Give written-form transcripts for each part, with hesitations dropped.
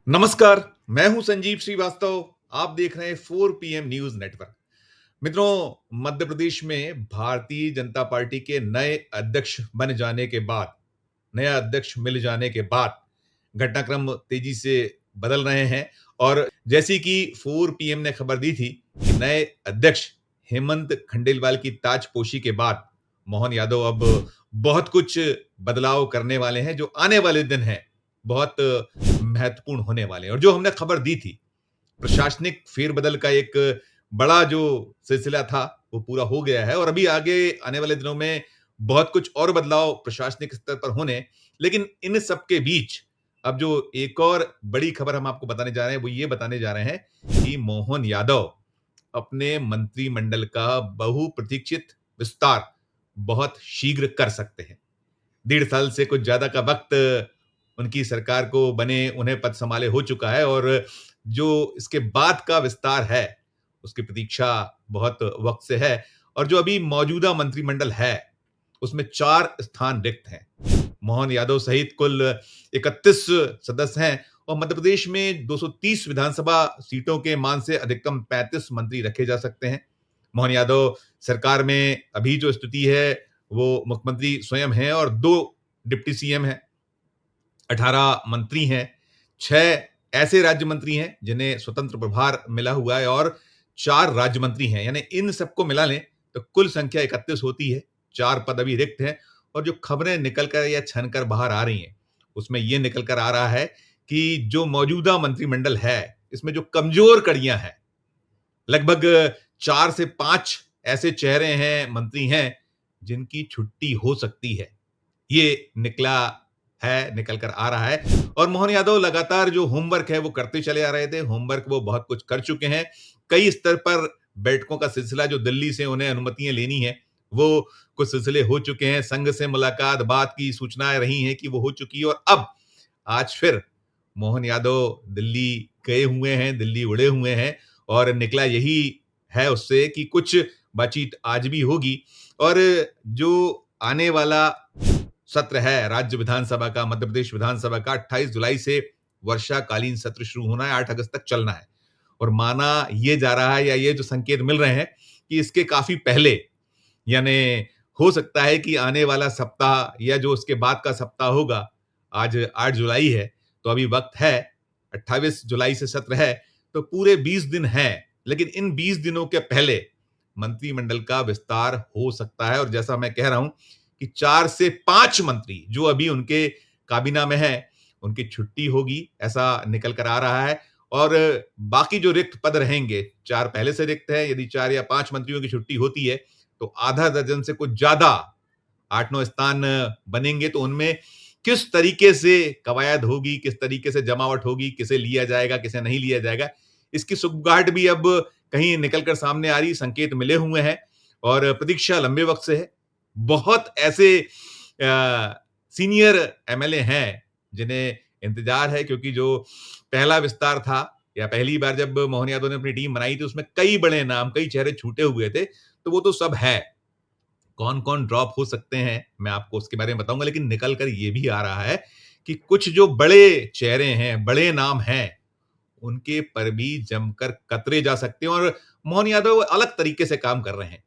नमस्कार, मैं हूं संजीव श्रीवास्तव। आप देख रहे हैं 4 PM न्यूज नेटवर्क। मित्रों, मध्य प्रदेश में भारतीय जनता पार्टी के नए अध्यक्ष बन जाने के बाद, नया अध्यक्ष मिल जाने के बाद घटनाक्रम तेजी से बदल रहे हैं। और जैसी कि 4 PM ने खबर दी थी कि नए अध्यक्ष हेमंत खंडेलवाल की ताजपोशी के बाद मोहन यादव अब बहुत कुछ बदलाव करने वाले हैं, जो आने वाले दिन हैं बहुत महत्वपूर्ण होने वाले हैं। और जो हमने खबर दी थी, प्रशासनिक फेरबदल का एक बड़ा जो सिलसिला था वो पूरा हो गया है और अभी आगे आने वाले दिनों में बहुत कुछ और बदलाव प्रशासनिक स्तर पर होने। लेकिन इन सब के बीच अब जो एक और बड़ी खबर हम आपको बताने जा रहे हैं वो ये बताने जा रहे हैं कि मोहन यादव अपने मंत्रिमंडल का बहुप्रतीक्षित विस्तार बहुत शीघ्र कर सकते हैं। 1.5 साल से कुछ ज्यादा का वक्त उनकी सरकार को बने, उन्हें पद संभाले हो चुका है और जो इसके बाद का विस्तार है उसकी प्रतीक्षा बहुत वक्त से है। और जो अभी मौजूदा मंत्रिमंडल है उसमें 4 स्थान रिक्त हैं। मोहन यादव सहित कुल 31 सदस्य हैं और मध्य प्रदेश में 230 विधानसभा सीटों के मान से अधिकतम 35 मंत्री रखे जा सकते हैं। मोहन यादव सरकार में अभी जो स्थिति है वो मुख्यमंत्री स्वयं हैं और 2 डिप्टी सीएम हैं, 18 मंत्री हैं, 6 ऐसे राज्य मंत्री हैं जिन्हें स्वतंत्र प्रभार मिला हुआ है और 4 राज्य मंत्री हैं। यानी इन सबको मिला लें तो कुल संख्या 31 होती है। 4 पद अभी रिक्त हैं और जो खबरें निकल कर या छन कर बाहर आ रही हैं उसमें यह निकल कर आ रहा है कि जो मौजूदा मंत्रिमंडल है इसमें जो कमजोर कड़ियां हैं, लगभग 4 से 5 ऐसे चेहरे हैं, मंत्री हैं जिनकी छुट्टी हो सकती है। ये निकल कर आ रहा है और मोहन यादव लगातार जो होमवर्क है वो करते चले आ रहे थे। होमवर्क वो बहुत कुछ कर चुके हैं। कई स्तर पर बैठकों का सिलसिला जो दिल्ली से उन्हें अनुमतियां लेनी है वो कुछ सिलसिले हो चुके हैं। संघ से मुलाकात, बात की सूचनाएं रही हैं कि वो हो चुकी है और अब आज फिर मोहन यादव दिल्ली गए हुए हैं, दिल्ली उड़े हुए हैं और निकला यही है उससे कि कुछ बातचीत आज भी होगी। और जो आने वाला सत्र है राज्य विधानसभा का, मध्य प्रदेश विधानसभा का, 28 जुलाई से वर्षाकालीन सत्र शुरू होना है, 8 अगस्त तक चलना है। और माना ये जा रहा है या ये जो संकेत मिल रहे हैं कि इसके काफी पहले, यानी हो सकता है कि आने वाला सप्ताह या जो उसके बाद का सप्ताह होगा, आज 8 जुलाई है तो अभी वक्त है, 28 जुलाई से सत्र है तो पूरे 20 दिन हैं। लेकिन इन 20 दिनों के पहले मंत्रिमंडल का विस्तार हो सकता है और जैसा मैं कह रहा हूं कि 4 से 5 मंत्री जो अभी उनके काबीना में हैं, उनकी छुट्टी होगी, ऐसा निकल कर आ रहा है। और बाकी जो रिक्त पद रहेंगे, 4 पहले से रिक्त है, यदि 4 या 5 मंत्रियों की छुट्टी होती है तो आधा दर्जन से कुछ ज्यादा 8-9 स्थान बनेंगे। तो उनमें किस तरीके से कवायद होगी, किस तरीके से जमावट होगी, किसे लिया जाएगा, किसे नहीं लिया जाएगा, इसकी सुगबुगाहट भी अब कहीं निकल कर सामने आ रही, संकेत मिले हुए हैं और प्रतीक्षा लंबे वक्त से है। बहुत ऐसे सीनियर एमएलए हैं जिन्हें इंतजार है, क्योंकि जो पहला विस्तार था या पहली बार जब मोहन यादव ने अपनी टीम बनाई थी उसमें कई बड़े नाम, कई चेहरे छूटे हुए थे, तो वो तो सब है। कौन कौन ड्रॉप हो सकते हैं मैं आपको उसके बारे में बताऊंगा, लेकिन निकल कर ये भी आ रहा है कि कुछ जो बड़े चेहरे हैं, बड़े नाम हैं, उनके पर भी जमकर कतरे जा सकते हैं। और मोहन यादव अलग तरीके से काम कर रहे हैं।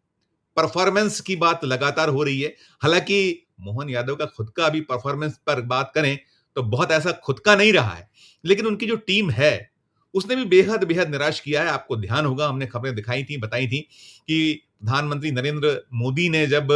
परफॉर्मेंस की बात लगातार हो रही है। हालांकि मोहन यादव का खुद का अभी परफॉर्मेंस पर बात करें तो बहुत ऐसा खुद का नहीं रहा है, लेकिन उनकी जो टीम है उसने भी बेहद बेहद निराश किया है। आपको ध्यान होगा, हमने खबरें दिखाई थी, बताई थी कि प्रधानमंत्री नरेंद्र मोदी ने जब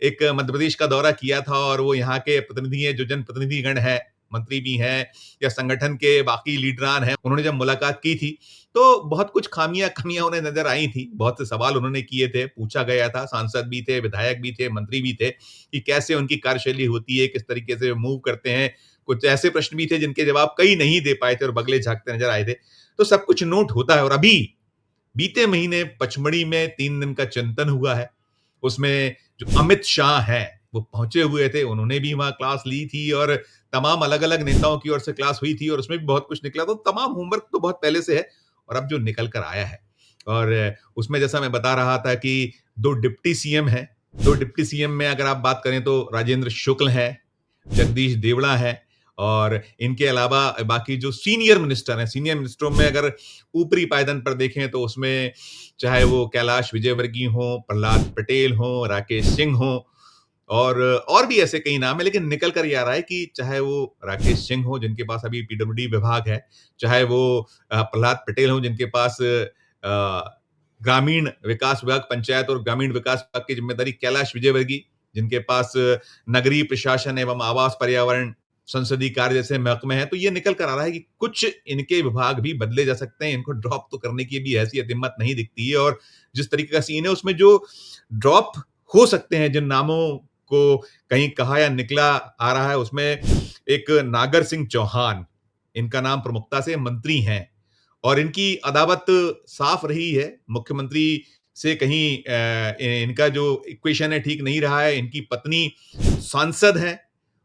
एक मध्य प्रदेश का दौरा किया था और वो यहाँ के प्रतिनिधि हैं, जो जनप्रतिनिधिगण हैं, मंत्री भी हैं या संगठन के बाकी लीडरान हैं, उन्होंने जब मुलाकात की थी तो बहुत कुछ खामियां कमियां उन्हें नजर आई थी। बहुत से सवाल उन्होंने किए थे, पूछा गया था, सांसद भी थे, विधायक भी थे, मंत्री भी थे कि कैसे उनकी कार्यशैली होती है, किस तरीके से मूव करते हैं। कुछ ऐसे प्रश्न भी थे जिनके जवाब कई नहीं दे पाए थे और बगले झांकते नजर आए थे। तो सब कुछ नोट होता है। और अभी बीते महीने पचमढ़ी में 3 दिन का चिंतन हुआ है। उसमें जो अमित शाह हैं वो पहुंचे हुए थे, उन्होंने भी वहां क्लास ली थी और तमाम अलग-अलग नेताओं की ओर से क्लास हुई थी और उसमें भी बहुत कुछ निकला। तो तमाम होमवर्क तो बहुत पहले से है और अब जो निकल कर आया है, और उसमें जैसा मैं बता रहा था कि 2 डिप्टी सीएम हैं। 2 डिप्टी सीएम में अगर आप बात करें तो राजेंद्र शुक्ल हैं, जगदीश देवड़ा हैं और इनके अलावा बाकी जो सीनियर मिनिस्टर हैं, सीनियर मिनिस्टरों में अगर ऊपरी पायदान पर देखें तो उसमें चाहे वो कैलाश विजयवर्गीय हों, प्रहलाद पटेल हों, राकेश सिंह हों और भी ऐसे कई नाम हैं, लेकिन निकल कर ये आ रहा है कि चाहे वो राकेश सिंह हो जिनके पास अभी पीडब्ल्यूडी विभाग है, चाहे वो प्रहलाद पटेल हों जिनके पास ग्रामीण विकास विभाग, पंचायत और ग्रामीण विकास विभाग की जिम्मेदारी, कैलाश विजयवर्गीय जिनके पास नगरीय प्रशासन एवं आवास, पर्यावरण, संसदीय कार्य जैसे महकमे हैं, तो ये निकल कर आ रहा है कि कुछ इनके विभाग भी बदले जा सकते हैं। इनको ड्रॉप तो करने की भी हैसियत हिम्मत नहीं दिखती है और जिस तरीके का सीन है उसमें जो ड्रॉप हो सकते हैं, जिन नामों को कहीं कहा या निकला आ रहा है, उसमें एक नागर सिंह चौहान, इनका नाम प्रमुखता से मंत्री हैं और इनकी अदावत साफ रही है। मुख्यमंत्री से कहीं इनका जो इक्वेशन है ठीक नहीं रहा है। इनकी पत्नी सांसद हैं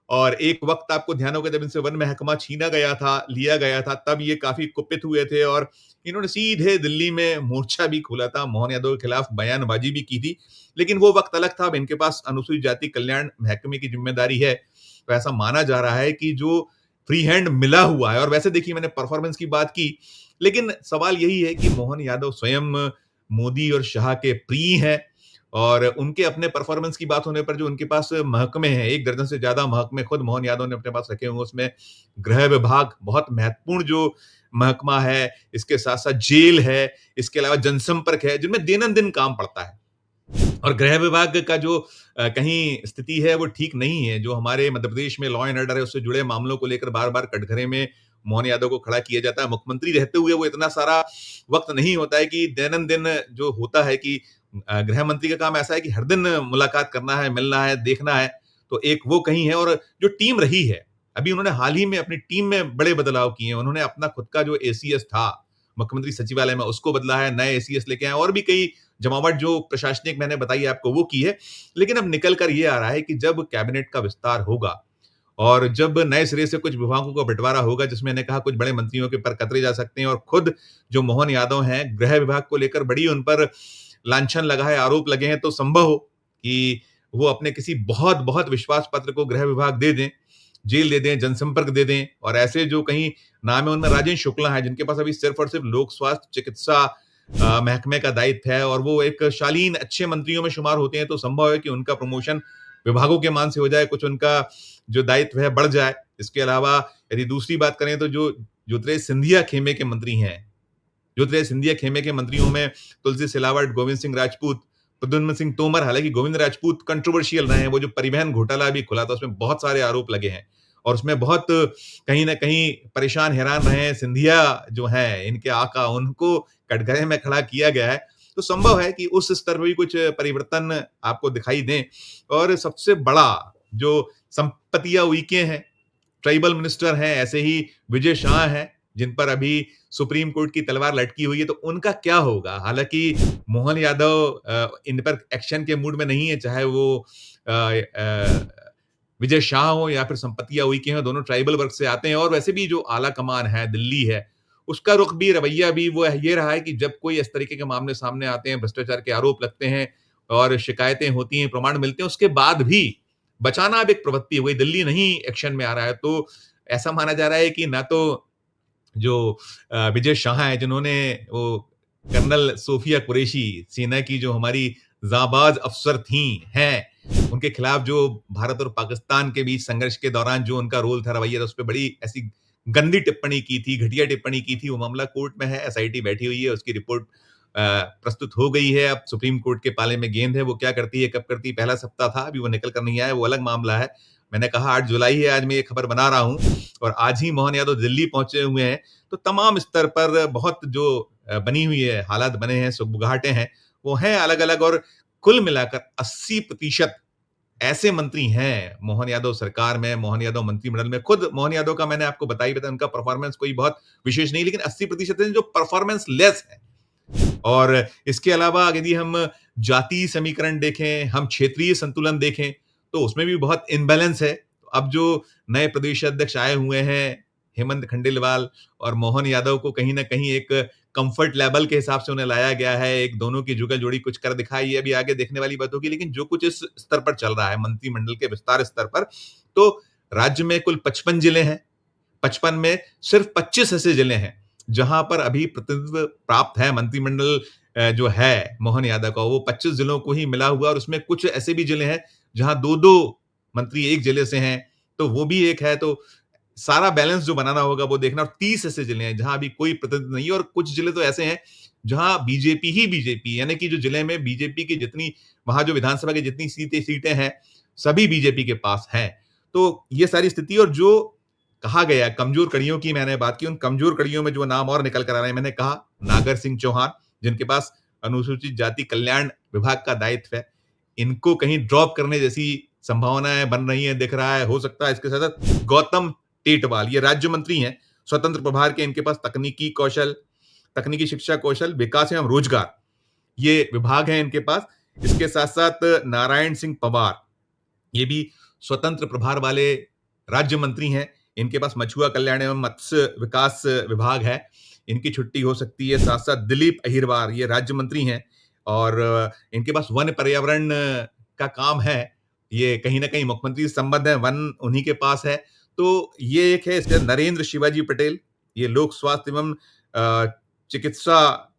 और एक वक़्त आपको ध्यान होगा जब इनसे वन महकमा छीना गया था, लिया गया था, तब ये काफ़ी कुपित हुए थे और इन्होंने सीधे दिल्ली में मोर्चा भी खोला था, मोहन यादव के खिलाफ बयानबाज़ी भी की थी। लेकिन वो वक़्त अलग था, अब इनके पास अनुसूचित जाति कल्याण महकमे की ज़िम्मेदारी है। तो ऐसा माना जा रहा है कि जो फ्री हैंड मिला हुआ है और वैसे देखिए मैंने परफ़ॉर्मेंस की बात की, लेकिन सवाल यही है कि मोहन यादव स्वयं मोदी और शाह के प्रिय हैं और उनके अपने परफ़ॉर्मेंस की बात होने पर जो उनके पास महकमे हैं, 1 दर्जन से ज़्यादा महकमे खुद मोहन यादव ने अपने पास रखे हुए हैं। उसमें गृह विभाग बहुत महत्वपूर्ण जो महकमा है, इसके साथ-साथ जेल है, इसके अलावा जनसंपर्क है, जिनमें दिन-अन-दिन काम पड़ता है। और गृह विभाग का जो कहीं स्थिति है वो ठीक नहीं है। जो हमारे मध्य प्रदेश में लॉ एंड ऑर्डर है उससे जुड़े मामलों को लेकर बार-बार कटघरे में मोहन यादव को खड़ा किया जाता है। मुख्यमंत्री रहते हुए वो इतना सारा वक़्त नहीं होता है कि दैनंदिन जो होता है कि गृह मंत्री का काम ऐसा है कि हर दिन मुलाकात करना है, मिलना है, देखना है। तो एक वो कहीं है और जो टीम रही है, अभी उन्होंने हाल ही में अपनी टीम में बड़े बदलाव किए हैं। उन्होंने अपना खुद का जो एसीएस था, मुख्यमंत्री सचिवालय में उसको बदला है, नए एसीएस लेके आए और भी कई जमावट जो प्रशासनिक मैंने बताई आपको वो की है। लेकिन अब निकल कर ये आ रहा है कि जब कैबिनेट का विस्तार होगा और जब नए सिरे से कुछ विभागों का बँटवारा होगा जिसमें मैंने कहा कुछ बड़े मंत्रियों के पर कतरे जा सकते हैं और खुद जो मोहन यादव हैं, गृह विभाग को लेकर बड़ी उन पर लांछन लगा है, आरोप लगे हैं, तो संभव हो कि वो अपने किसी बहुत-बहुत विश्वास पात्र को गृह विभाग दे दें, जेल दे दें, जनसंपर्क दे दें और ऐसे जो कहीं नाम है उनमें राजेंद्र शुक्ला हैं जिनके पास अभी सिर्फ़ और सिर्फ़ लोक स्वास्थ्य चिकित्सा महकमे का दायित्व है और वो एक शालीन अच्छे मंत्रियों में शुमार होते हैं, तो संभव है कि उनका प्रमोशन विभागों के मान से हो जाए, कुछ उनका जो दायित्व है बढ़ जाए। इसके अलावा यदि दूसरी बात करें तो जो ज्योतिरादित्य सिंधिया खेमे के मंत्री हैं, ज्योतिरादित्य सिंधिया खेमे के मंत्रियों में तुलसी सिलावट, गोविंद सिंह राजपूत, प्रद्युम्न सिंह तोमर, हालाँकि गोविंद राजपूत कंट्रोवर्शियल रहे हैं, वो जो परिवहन घोटाला भी खुला था उसमें बहुत सारे आरोप लगे हैं और उसमें बहुत कहीं न कहीं परेशान हैरान रहे हैं सिंधिया जो हैं, इनके आका, उनको कटघरे में खड़ा किया गया है। तो संभव है कि उस स्तर पे भी कुछ परिवर्तन आपको दिखाई दें और सबसे बड़ा जो संपत्तियाँ उइके हैं, ट्राइबल मिनिस्टर हैं, ऐसे ही विजय शाह हैं, जिन पर अभी सुप्रीम कोर्ट की तलवार लटकी हुई है, तो उनका क्या होगा? हालाँकि मोहन यादव इन पर एक्शन के मूड में नहीं है, चाहे वो विजय शाह हो या फिर संपत्तियाँ उइके हों, दोनों ट्राइबल वर्ग से आते हैं और वैसे भी जो आला कमान है, दिल्ली है, उसका रुख भी, रवैया भी वो ये रहा है कि जब कोई इस तरीके के मामले सामने आते हैं, भ्रष्टाचार के आरोप लगते हैं और शिकायतें होती हैं, प्रमाण मिलते हैं, उसके बाद भी बचाना अब एक प्रवृत्ति हो गई, दिल्ली नहीं एक्शन में आ रहा है। तो ऐसा माना जा रहा है कि ना तो जो विजय शाह हैं जिन्होंने वो कर्नल सोफिया कुरैशी सेना की जो हमारी जाबाज अफ़सर थीं, हैं, उनके खिलाफ जो भारत और पाकिस्तान के बीच संघर्ष के दौरान जो उनका रोल था, रवैया था, उसपे बड़ी ऐसी गंदी टिप्पणी की थी, घटिया टिप्पणी की थी, वो मामला कोर्ट में है, एसआईटी बैठी हुई है, उसकी रिपोर्ट प्रस्तुत हो गई है, अब सुप्रीम कोर्ट के पाले में गेंद है, वो क्या करती है, कब करती है, पहला सप्ताह था, अभी वो निकल कर नहीं आया, वो अलग मामला है। मैंने कहा 8 जुलाई है, आज मैं ये खबर बना रहा हूँ और आज ही मोहन यादव दिल्ली पहुँचे हुए हैं, तो तमाम स्तर पर बहुत जो बनी हुई है, हालात बने हैं, सुगबुगाहटें हैं, वो हैं अलग-अलग और कुल मिलाकर 80% ऐसे मंत्री हैं मोहन यादव सरकार में, मोहन यादव मंत्रिमंडल में। खुद मोहन यादव का मैंने आपको बता ही बताया, उनका परफॉर्मेंस कोई बहुत विशेष नहीं, लेकिन 80% हैं जो परफॉर्मेंस लेस हैं। और इसके अलावा यदि हम जातीय समीकरण देखें, हम क्षेत्रीय संतुलन देखें, तो उसमें भी बहुत इम्बैलेंस है। अब जो नए प्रदेश अध्यक्ष आए हुए हैं, हेमंत खंडेलवाल और मोहन यादव को कहीं न कहीं एक कम्फर्ट लेवल के हिसाब से उन्हें लाया गया है। एक दोनों की जुगल-जोड़ी कुछ कर दिखाई, ये अभी आगे देखने वाली बात होगी। लेकिन जो कुछ इस स्तर पर चल रहा है, मंत्रिमंडल के विस्तार स्तर पर, तो राज्य में कुल 55 जिले हैं। 55 में सिर्फ 25 ऐसे जिले हैं, जहाँ पर अभी प्रतिनिधित्व प्राप्त है मंत्रिमंडल जो है मोहन यादव का, वो 25 जिलों को ही मिला हुआ और उसमें कुछ ऐसे भी जिले हैं, जहाँ 2-2 मंत्री एक जिले से हैं, तो वो भी एक है। तो सारा बैलेंस जो बनाना होगा वो देखना और 30 ऐसे जिले हैं, जहाँ अभी कोई प्रतिनिधित्व नहीं है और कुछ जिले तो ऐसे हैं, जहाँ बीजेपी ही बीजेपी यानी कि जो जिले में बीजेपी की जितनी वहाँ जो विधानसभा की जितनी सीटें हैं, सभी बीजेपी के पास हैं। तो ये सारी स्थिति और जो कहा गया कमजोर कड़ियों की मैंने बात की, उन कमजोर कड़ियों में जो नाम और निकल कर आ रहे हैं, मैंने कहा नागर सिंह चौहान, जिनके पास अनुसूचित जाति कल्याण विभाग का दायित्व है। इनको कहीं ड्रॉप करने जैसी संभावनाएँ बन रही हैं, दिख रहा है। हो सकता है इसके साथ-साथ गौतम टेटवाल, ये राज्य मंत्री हैं, स्वतंत्र प्रभार के इनके पास तकनीकी कौशल, तकनीकी शिक्षा कौशल, विकास एवं रोजगार, ये विभाग हैं इनके पास। इसके साथ-साथ नारायण सिंह पवार, ये भी स्वतंत्र प्रभार वाले राज्य मंत्री हैं। इनके पास मछुआ कल्याण एवं मत्स्य विकास विभाग है। इनकी छुट्टी हो सकती है। साथ-साथ दिलीप अहिरवार ये राज्य मंत्री हैं और इनके पास वन पर्यावरण का काम है। ये कहीं न कहीं मुख्यमंत्री से संबद्ध है, वन उन्हीं के पास है। तो ये एक है। इसके नरेंद्र शिवाजी पटेल, ये लोक स्वास्थ्य एवं चिकित्सा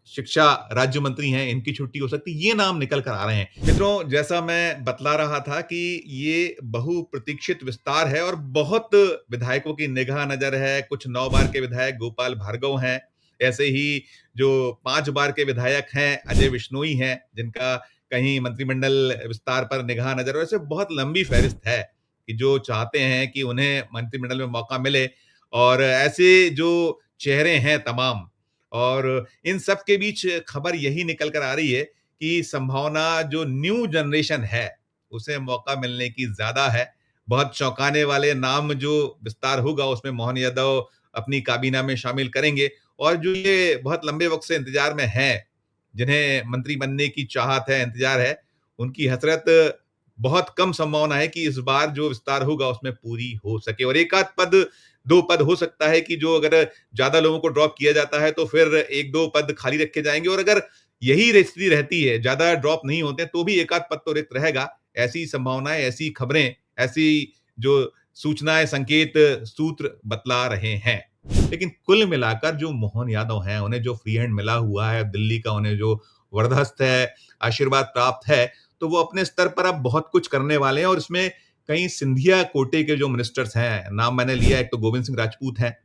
शिक्षा राज्य मंत्री हैं, इनकी छुट्टी हो सकती है। ये नाम निकल कर आ रहे हैं। मित्रों, जैसा मैं बतला रहा था कि ये बहुप्रतीक्षित विस्तार है और बहुत विधायकों की निगाह नज़र है। कुछ 9 बार के विधायक गोपाल भार्गव हैं। ऐसे ही जो 5 बार के विधायक हैं, अजय विश्नोई हैं, जिनका कहीं मंत्रिमंडल विस्तार पर निगाह नज़र है। वैसे बहुत लंबी फ़हरिस्त है कि जो चाहते हैं कि उन्हें मंत्रिमंडल में मौका मिले और ऐसे जो चेहरे हैं तमाम और इन सब के बीच खबर यही निकल कर आ रही है कि संभावना जो न्यू जनरेशन है, उसे मौका मिलने की ज़्यादा है। बहुत चौंकाने वाले नाम जो विस्तार होगा, उसमें मोहन यादव अपनी काबीना में शामिल करेंगे और जो ये बहुत लंबे वक़्त से इंतज़ार में हैं, जिन्हें मंत्री बनने की चाहत है, इंतज़ार है, उनकी हसरत बहुत कम संभावना है कि इस बार जो विस्तार होगा, उसमें पूरी हो सके और 1 आध पद, 2 पद हो सकता है कि जो अगर ज़्यादा लोगों को ड्रॉप किया जाता है, तो फिर 1-2 पद खाली रखे जाएँगे और अगर यही स्थिति रहती है, ज़्यादा ड्रॉप नहीं होते हैं, तो भी 1 आध पद तो रिक्त रहेगा। ऐसी संभावनाएँ, ऐसी खबरें, ऐसी जो सूचनाएँ, संकेत, सूत्र बतला रहे हैं। लेकिन कुल मिलाकर जो मोहन यादव हैं, उन्हें जो फ्री हैंड मिला हुआ है, दिल्ली का उन्हें जो वरदहस्त है, आशीर्वाद प्राप्त है, तो वो अपने स्तर पर अब बहुत कुछ करने वाले हैं और इसमें कई सिंधिया कोटे के जो मिनिस्टर्स हैं, नाम मैंने लिया, एक तो गोविंद सिंह राजपूत हैं,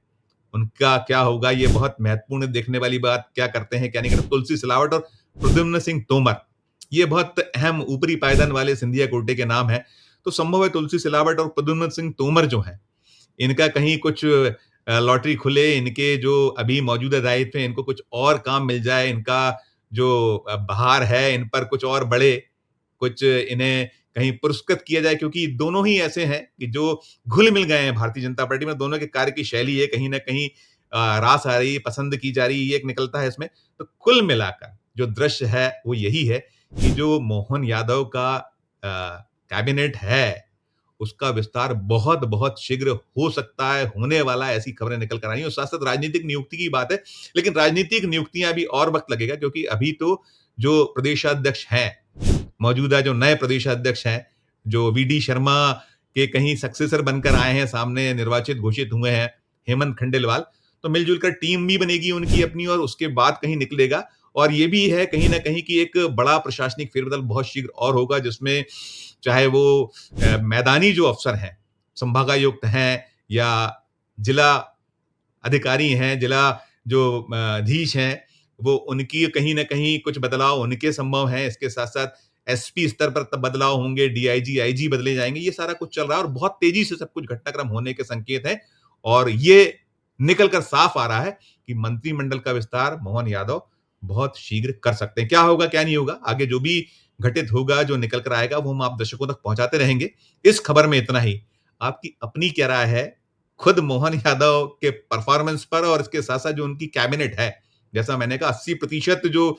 उनका क्या होगा ये बहुत महत्वपूर्ण देखने वाली बात, क्या करते हैं, क्या नहीं करते। तुलसी सिलावट और प्रद्युम्न सिंह तोमर, ये बहुत अहम ऊपरी पायदान वाले सिंधिया कोटे के नाम हैं। तो संभव है तुलसी सिलावट और प्रद्युम्न सिंह तोमर जो हैं, इनका कहीं कुछ लॉटरी खुले, इनके जो अभी मौजूदा दायित्व हैं, इनको कुछ और काम मिल जाए, इनका जो बहार है, इन पर कुछ और बढ़े, कुछ इन्हें कहीं पुरस्कृत किया जाए क्योंकि दोनों ही ऐसे हैं कि जो घुल-मिल गए हैं भारतीय जनता पार्टी में, दोनों के कार्य की शैली है कहीं न कहीं रास आ रही है, पसंद की जा रही है, ये एक निकलता है इसमें। तो कुल मिलाकर जो दृश्य है, वो यही है कि जो मोहन यादव का कैबिनेट है, उसका विस्तार बहुत-बहुत शीघ्र हो सकता है, होने वाला है, ऐसी खबरें निकल कर आई हैं और साथ-साथ राजनीतिक नियुक्ति की बात है। लेकिन राजनीतिक नियुक्तियाँ अभी और वक़्त लगेगा क्योंकि अभी तो जो प्रदेशाध्यक्ष हैं, मौजूदा जो नए प्रदेशाध्यक्ष हैं, जो वीडी शर्मा के कहीं सक्सेसर बनकर आए हैं, सामने निर्वाचित घोषित हुए हैं, हेमंत खंडेलवाल, तो मिल-जुल कर टीम भी बनेगी उनकी अपनी और उसके बाद कहीं निकलेगा और ये भी है कहीं न कहीं कि एक बड़ा प्रशासनिक फेरबदल बहुत शीघ्र और होगा जिसमें चाहे वो मैदानी जो अफ़सर हैं, संभागायुक्त हैं या जिला अधिकारी हैं, जिला जो अधीश हैं, वो उनकी कहीं न कहीं कुछ बदलाव उनके संभव हैं। इसके साथ-साथ एसपी स्तर पर तब बदलाव होंगे, डीआईजी, आईजी बदले जाएँगे। ये सारा कुछ चल रहा है और बहुत तेज़ी से सब कुछ घटनाक्रम होने के संकेत हैं और ये निकल कर साफ आ रहा है कि मंत्रिमंडल का विस्तार मोहन यादव बहुत शीघ्र कर सकते हैं। क्या होगा, क्या नहीं होगा, आगे जो भी घटित होगा, जो निकल कर आएगा, वो हम आप दर्शकों तक पहुँचाते रहेंगे। इस खबर में इतना ही। आपकी अपनी क्या राय है खुद मोहन यादव के परफॉर्मेंस पर और इसके साथ-साथ जो उनकी कैबिनेट है, जैसा मैंने कहा 80% जो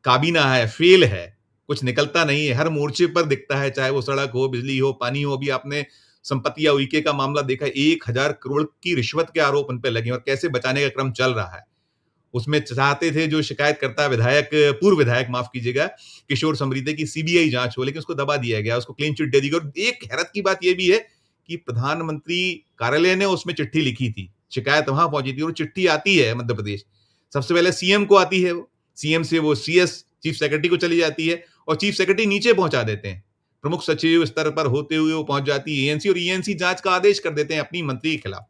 काबीना है, फेल है, कुछ निकलता नहीं है, हर मोर्चे पर दिखता है, चाहे वो सड़क हो, बिजली हो, पानी हो। अभी आपने संपत्ति या उइके का मामला देखा, 1000 करोड़ की रिश्वत के आरोप उन पे लगे और कैसे बचाने का क्रम चल रहा है। उसमें चाहते थे जो शिकायतकर्ता विधायक पूर्व विधायक माफ कीजिएगा, किशोर समरीते की सीबीआई जाँच हो, लेकिन उसको दबा दिया गया, उसको क्लीन चिट दे दी गई और एक हैरत की बात ये भी है कि प्रधानमंत्री कार्यालय ने उसमें चिट्ठी लिखी थी, शिकायत वहाँ पहुँची थी और चिट्ठी आती है मध्य प्रदेश। सबसे पहले सीएम को आती है वो, सीएम से वो सीएस चीफ सेक्रेटरी को चली जाती है और चीफ सेक्रेटरी नीचे पहुँचा देते हैं। प्रमुख सचिव स्तर पर होते हुए वो पहुँच जाती है ईएनसी और ईएनसी जाँच का आदेश कर देते हैं अपनी मंत्री के खिलाफ।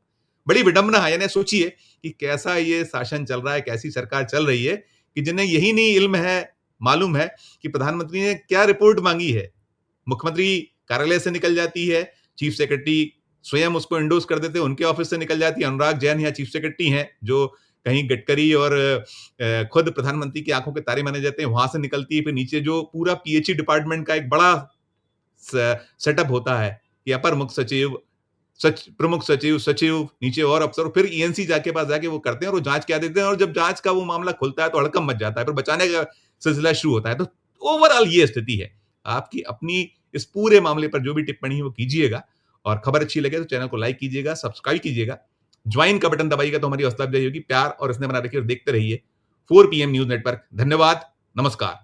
बड़ी विडंबना है, यानी सोचिए कि कैसा ये शासन चल रहा है, कैसी सरकार चल रही है कि जिन्हें यही नहीं इल्म है, मालूम है कि प्रधानमंत्री ने क्या रिपोर्ट माँगी है। मुख्यमंत्री कार्यालय से निकल जाती है, चीफ सेक्रेटरी स्वयं उसको एंडोर्स कर देते हैं, उनके ऑफिस से निकल जाती है। अनुराग जैन यहाँ चीफ सेक्रेटरी हैं, जो कहीं गडकरी और खुद प्रधानमंत्री की आँखों के तारे माने जाते हैं, वहाँ से निकलती है। फिर नीचे जो पूरा पीएचई डिपार्टमेंट का एक बड़ा सेटअप होता है कि अपर मुख्य सचिव, प्रमुख सचिव, सचिव, नीचे और अफसर, फिर ईएनसी जाके पास जाके वो करते हैं और वो जाँच क्या देते हैं और जब जाँच का वो मामला खुलता है तो हड़कंप मच जाता है, फिर बचाने का सिलसिला शुरू होता है। तो ओवरऑल ये स्थिति है। आपकी अपनी इस पूरे मामले पर जो भी टिप्पणी है वो कीजिएगा और खबर अच्छी लगे तो चैनल को लाइक कीजिएगा, सब्सक्राइब कीजिएगा, ज्वाइन का बटन दबाइएगा तो हमारी हौसला अफजाई होगी। प्यार और स्नेह बना रखिए और देखते रहिए 4 पीएम न्यूज़ नेटवर्क। धन्यवाद, नमस्कार।